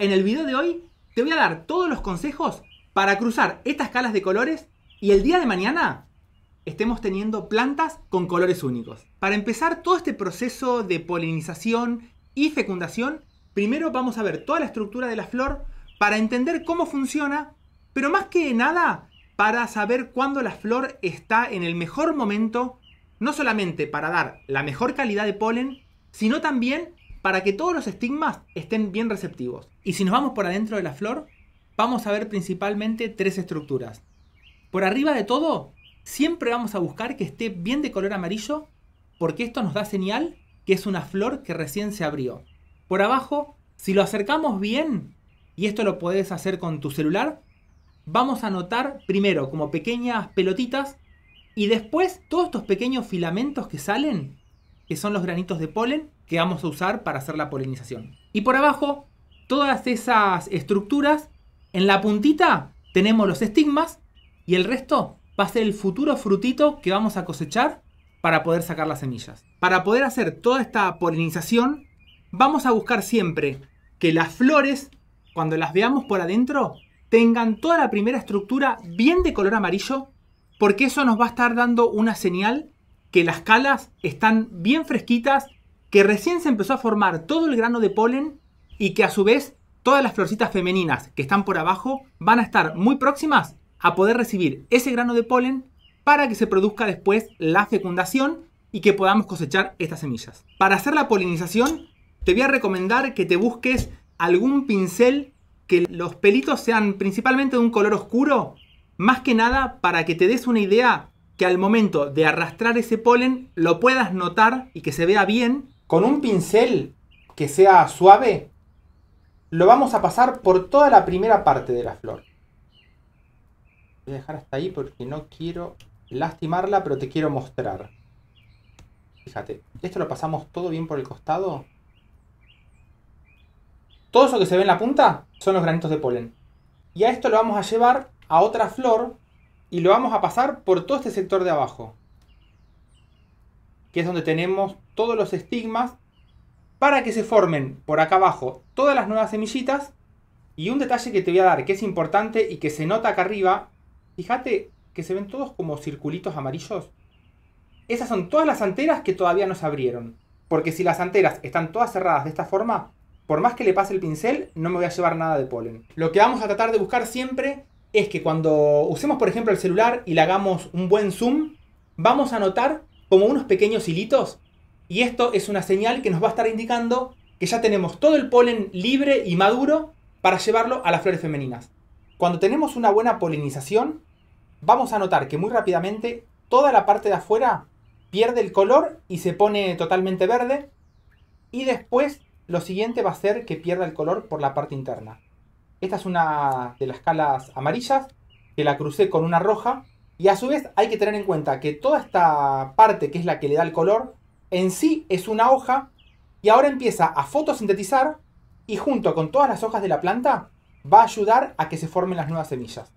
En el video de hoy te voy a dar todos los consejos para cruzar estas escalas de colores y el día de mañana estemos teniendo plantas con colores únicos. Para empezar todo este proceso de polinización y fecundación, primero vamos a ver toda la estructura de la flor para entender cómo funciona, pero más que nada para saber cuándo la flor está en el mejor momento, no solamente para dar la mejor calidad de polen, sino también para que todos los estigmas estén bien receptivos. Y si nos vamos por adentro de la flor, vamos a ver principalmente tres estructuras. Por arriba de todo, siempre vamos a buscar que esté bien de color amarillo, porque esto nos da señal que es una flor que recién se abrió. Por abajo, si lo acercamos bien, y esto lo puedes hacer con tu celular, vamos a notar primero como pequeñas pelotitas y después todos estos pequeños filamentos que salen, que son los granitos de polen que vamos a usar para hacer la polinización. Y por abajo, todas esas estructuras, en la puntita tenemos los estigmas y el resto va a ser el futuro frutito que vamos a cosechar para poder sacar las semillas. Para poder hacer toda esta polinización, vamos a buscar siempre que las flores, cuando las veamos por adentro, tengan toda la primera estructura bien de color amarillo, porque eso nos va a estar dando una señal que las calas están bien fresquitas, que recién se empezó a formar todo el grano de polen y que a su vez todas las florcitas femeninas que están por abajo van a estar muy próximas a poder recibir ese grano de polen para que se produzca después la fecundación y que podamos cosechar estas semillas. Para hacer la polinización te voy a recomendar que te busques algún pincel que los pelitos sean principalmente de un color oscuro, más que nada para que te des una idea que al momento de arrastrar ese polen lo puedas notar y que se vea bien. Con un pincel que sea suave, lo vamos a pasar por toda la primera parte de la flor. Voy a dejar hasta ahí porque no quiero lastimarla, pero te quiero mostrar. Fíjate, esto lo pasamos todo bien por el costado. Todo eso que se ve en la punta son los granitos de polen. Y a esto lo vamos a llevar a otra flor y lo vamos a pasar por todo este sector de abajo, que es donde tenemos todos los estigmas, para que se formen por acá abajo todas las nuevas semillitas. Y un detalle que te voy a dar que es importante y que se nota acá arriba, fíjate que se ven todos como circulitos amarillos. Esas son todas las anteras que todavía no se abrieron, porque si las anteras están todas cerradas de esta forma, por más que le pase el pincel, no me voy a llevar nada de polen. Lo que vamos a tratar de buscar siempre es que cuando usemos, por ejemplo, el celular y le hagamos un buen zoom, vamos a notar como unos pequeños hilitos. Y esto es una señal que nos va a estar indicando que ya tenemos todo el polen libre y maduro para llevarlo a las flores femeninas. Cuando tenemos una buena polinización, vamos a notar que muy rápidamente toda la parte de afuera pierde el color y se pone totalmente verde. Y después lo siguiente va a ser que pierda el color por la parte interna. Esta es una de las calas amarillas, que la crucé con una roja. Y a su vez hay que tener en cuenta que toda esta parte, que es la que le da el color, en sí es una hoja. Y ahora empieza a fotosintetizar y junto con todas las hojas de la planta va a ayudar a que se formen las nuevas semillas.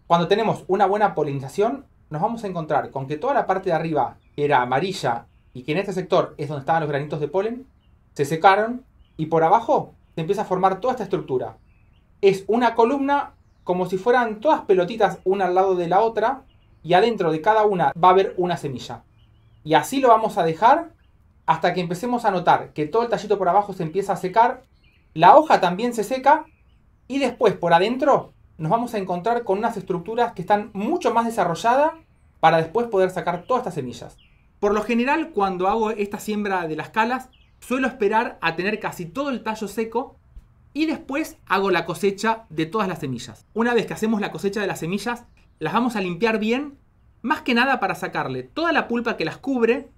Cuando tenemos una buena polinización, nos vamos a encontrar con que toda la parte de arriba, que era amarilla y que en este sector es donde estaban los granitos de polen, se secaron y por abajo se empieza a formar toda esta estructura. Es una columna como si fueran todas pelotitas una al lado de la otra y adentro de cada una va a haber una semilla. Y así lo vamos a dejar hasta que empecemos a notar que todo el tallito por abajo se empieza a secar, la hoja también se seca y después por adentro nos vamos a encontrar con unas estructuras que están mucho más desarrolladas para después poder sacar todas estas semillas. Por lo general, cuando hago esta siembra de las calas, suelo esperar a tener casi todo el tallo seco y después hago la cosecha de todas las semillas. Una vez que hacemos la cosecha de las semillas, las vamos a limpiar bien, más que nada para sacarle toda la pulpa que las cubre.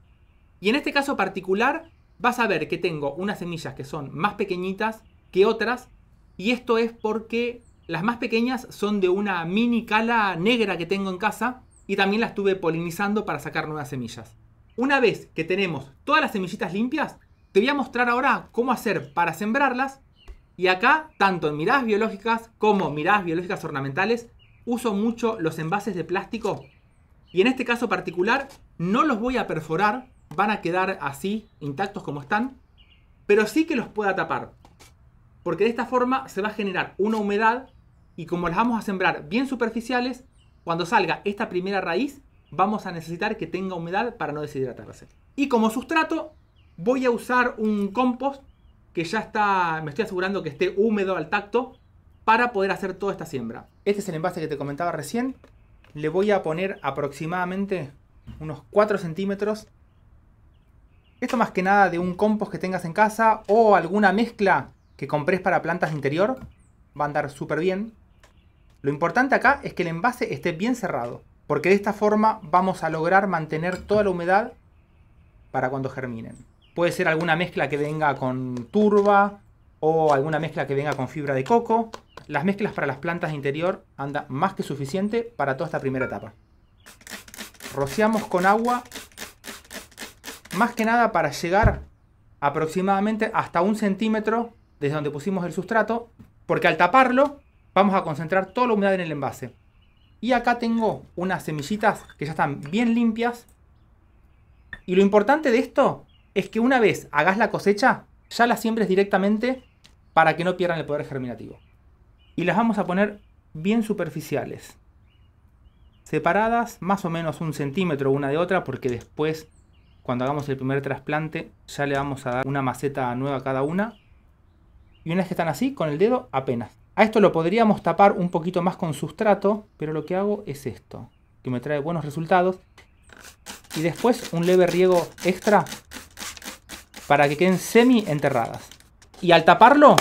Y en este caso particular, vas a ver que tengo unas semillas que son más pequeñitas que otras. Y esto es porque las más pequeñas son de una mini cala negra que tengo en casa y también la estuve polinizando para sacar nuevas semillas. Una vez que tenemos todas las semillitas limpias, te voy a mostrar ahora cómo hacer para sembrarlas. Y acá, tanto en miradas biológicas como miradas biológicas ornamentales, uso mucho los envases de plástico. Y en este caso particular no los voy a perforar, van a quedar así, intactos como están, pero sí que los pueda tapar. porque de esta forma se va a generar una humedad y como las vamos a sembrar bien superficiales, cuando salga esta primera raíz vamos a necesitar que tenga humedad para no deshidratarse. Y como sustrato voy a usar un compost que ya está, me estoy asegurando que esté húmedo al tacto para poder hacer toda esta siembra. Este es el envase que te comentaba recién. Le voy a poner aproximadamente unos 4 centímetros. Esto más que nada de un compost que tengas en casa o alguna mezcla que compres para plantas de interior. Va a andar súper bien. Lo importante acá es que el envase esté bien cerrado, porque de esta forma vamos a lograr mantener toda la humedad para cuando germinen. Puede ser alguna mezcla que venga con turba o alguna mezcla que venga con fibra de coco. Las mezclas para las plantas de interior anda más que suficiente para toda esta primera etapa. Rociamos con agua, más que nada para llegar aproximadamente hasta 1 centímetro desde donde pusimos el sustrato, porque al taparlo vamos a concentrar toda la humedad en el envase. Y acá tengo unas semillitas que ya están bien limpias. Y lo importante de esto es que una vez hagas la cosecha, ya las siembres directamente para que no pierdan el poder germinativo. Y las vamos a poner bien superficiales, separadas más o menos 1 centímetro una de otra, porque después cuando hagamos el primer trasplante ya le vamos a dar una maceta nueva a cada una. Y una vez que están así, con el dedo apenas. A esto lo podríamos tapar un poquito más con sustrato, pero lo que hago es esto, que me trae buenos resultados. Y después un leve riego extra para que queden semi enterradas. Y al taparlo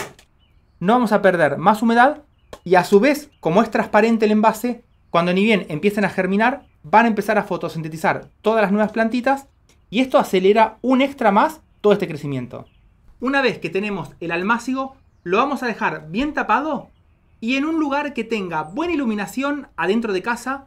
no vamos a perder más humedad y a su vez, como es transparente el envase, cuando ni bien empiecen a germinar, van a empezar a fotosintetizar todas las nuevas plantitas y esto acelera un extra más todo este crecimiento. Una vez que tenemos el almácigo, lo vamos a dejar bien tapado y en un lugar que tenga buena iluminación adentro de casa.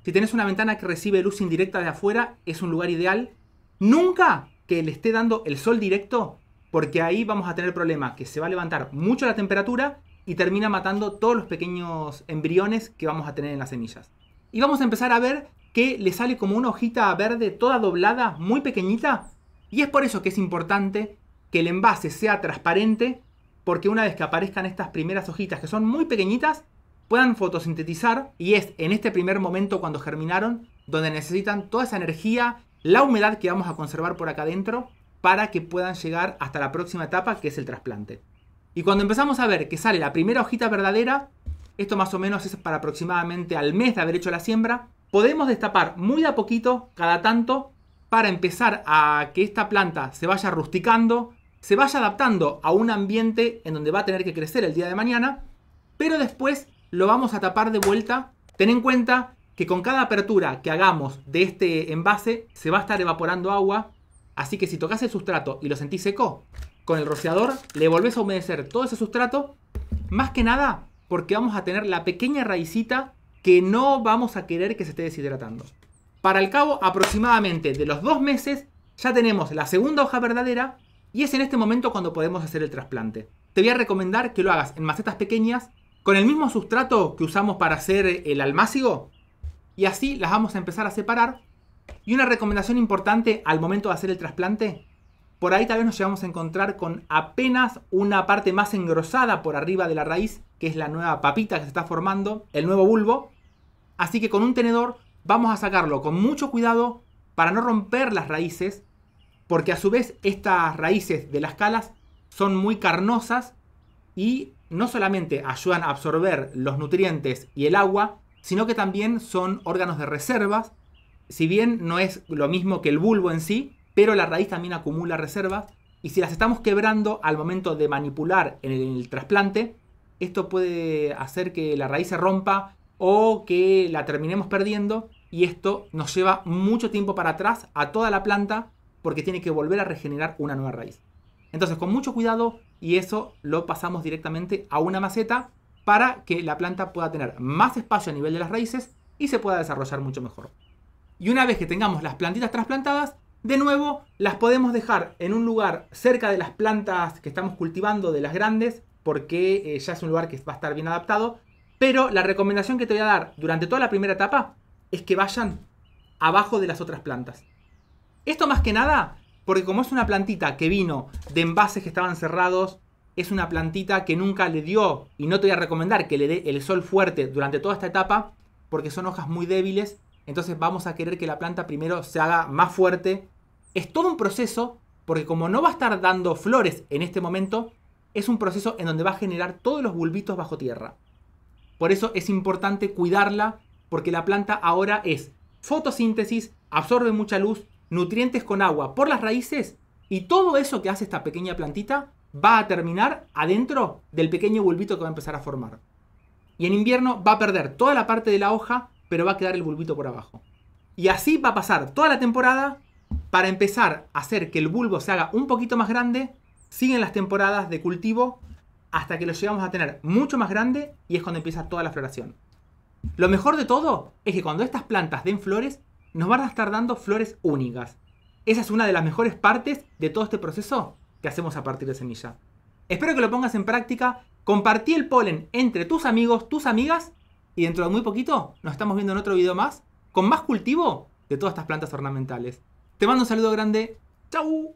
Si tenés una ventana que recibe luz indirecta de afuera, es un lugar ideal. Nunca que le esté dando el sol directo, porque ahí vamos a tener el problema que se va a levantar mucho la temperatura y termina matando todos los pequeños embriones que vamos a tener en las semillas. Y vamos a empezar a ver que le sale como una hojita verde toda doblada, muy pequeñita. Y es por eso que es importante que el envase sea transparente, porque una vez que aparezcan estas primeras hojitas que son muy pequeñitas, puedan fotosintetizar y es en este primer momento cuando germinaron donde necesitan toda esa energía, la humedad que vamos a conservar por acá adentro para que puedan llegar hasta la próxima etapa que es el trasplante. Y cuando empezamos a ver que sale la primera hojita verdadera, esto más o menos es para aproximadamente al mes de haber hecho la siembra, podemos destapar muy de a poquito cada tanto para empezar a que esta planta se vaya rusticando, se vaya adaptando a un ambiente en donde va a tener que crecer el día de mañana, pero después lo vamos a tapar de vuelta. Ten en cuenta que con cada apertura que hagamos de este envase se va a estar evaporando agua, así que si tocas el sustrato y lo sentís seco, con el rociador le volvés a humedecer todo ese sustrato, más que nada porque vamos a tener la pequeña raicita que no vamos a querer que se esté deshidratando. Para el cabo aproximadamente de los 2 meses ya tenemos la segunda hoja verdadera y es en este momento cuando podemos hacer el trasplante. Te voy a recomendar que lo hagas en macetas pequeñas con el mismo sustrato que usamos para hacer el almácigo y así las vamos a empezar a separar. Y una recomendación importante al momento de hacer el trasplante, por ahí tal vez nos llevamos a encontrar con apenas una parte más engrosada por arriba de la raíz, que es la nueva papita que se está formando, el nuevo bulbo. Así que con un tenedor vamos a sacarlo con mucho cuidado para no romper las raíces, porque a su vez estas raíces de las calas son muy carnosas y no solamente ayudan a absorber los nutrientes y el agua, sino que también son órganos de reservas. Si bien no es lo mismo que el bulbo en sí, pero la raíz también acumula reservas y si las estamos quebrando al momento de manipular en el trasplante, esto puede hacer que la raíz se rompa o que la terminemos perdiendo y esto nos lleva mucho tiempo para atrás a toda la planta porque tiene que volver a regenerar una nueva raíz. Entonces con mucho cuidado y eso lo pasamos directamente a una maceta para que la planta pueda tener más espacio a nivel de las raíces y se pueda desarrollar mucho mejor. Y una vez que tengamos las plantitas trasplantadas, de nuevo las podemos dejar en un lugar cerca de las plantas que estamos cultivando, de las grandes, porque ya es un lugar que va a estar bien adaptado. Pero la recomendación que te voy a dar durante toda la primera etapa es que vayan abajo de las otras plantas. Esto más que nada porque como es una plantita que vino de envases que estaban cerrados es una plantita que nunca le dio, y no te voy a recomendar que le dé el sol fuerte durante toda esta etapa, porque son hojas muy débiles. Entonces vamos a querer que la planta primero se haga más fuerte. Es todo un proceso, porque como no va a estar dando flores en este momento, es un proceso en donde va a generar todos los bulbitos bajo tierra. Por eso es importante cuidarla, porque la planta ahora es fotosíntesis, absorbe mucha luz, nutrientes con agua por las raíces, y todo eso que hace esta pequeña plantita va a terminar adentro del pequeño bulbito que va a empezar a formar. Y en invierno va a perder toda la parte de la hoja, pero va a quedar el bulbito por abajo. Y así va a pasar toda la temporada para empezar a hacer que el bulbo se haga un poquito más grande. Siguen las temporadas de cultivo hasta que lo llegamos a tener mucho más grande, y es cuando empieza toda la floración. Lo mejor de todo es que cuando estas plantas den flores, nos van a estar dando flores únicas. Esa es una de las mejores partes de todo este proceso que hacemos a partir de semilla. Espero que lo pongas en práctica. Compartí el polen entre tus amigos, tus amigas, y dentro de muy poquito nos estamos viendo en otro video más con más cultivo de todas estas plantas ornamentales. Te mando un saludo grande. ¡Chau!